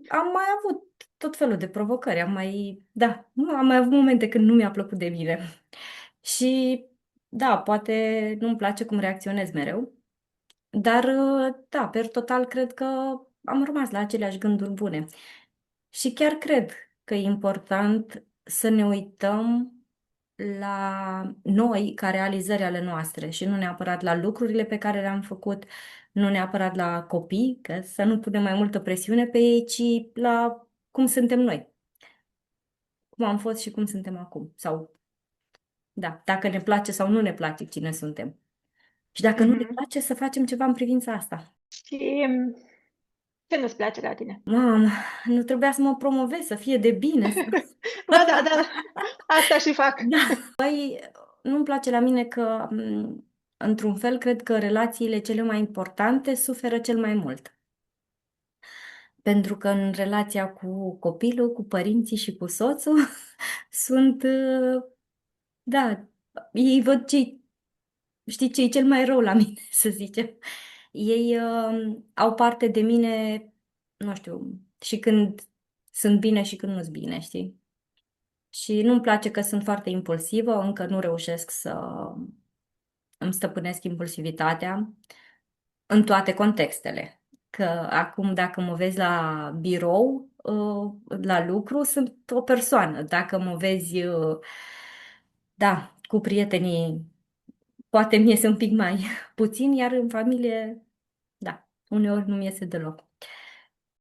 am mai avut tot felul de provocări, da, am mai avut momente când nu mi-a plăcut de mine. Și da, poate nu-mi place cum reacționez mereu, dar da, per total cred că am rămas la aceleași gânduri bune. Și chiar cred că e important să ne uităm la noi ca realizări ale noastre și nu neapărat la lucrurile pe care le-am făcut, nu neapărat la copii, că să nu punem mai multă presiune pe ei, ci la cum suntem noi, cum am fost și cum suntem acum. Sau, da, dacă ne place sau nu ne place cine suntem. Și dacă nu ne Mhm. place, să facem ceva în privința asta. Și ce nu-ți place la tine? Mamă, nu trebuia să mă promovez, să fie de bine. Ba da, da, asta și fac. Da. Păi, nu-mi place la mine că, într-un fel, cred că relațiile cele mai importante suferă cel mai mult. Pentru că în relația cu copilul, cu părinții și cu soțul sunt, da, ei văd ce, știi, ce e cel mai rău la mine, să zicem. Ei au parte de mine, nu știu, și când sunt bine și când nu-s bine, știi? Și nu-mi place că sunt foarte impulsivă, încă nu reușesc să îmi stăpânesc impulsivitatea în toate contextele. Că acum, dacă mă vezi la birou, la lucru, sunt o persoană. Dacă mă vezi, da, cu prietenii, poate mi iese un pic mai puțin, iar în familie, da, uneori nu mi iese deloc.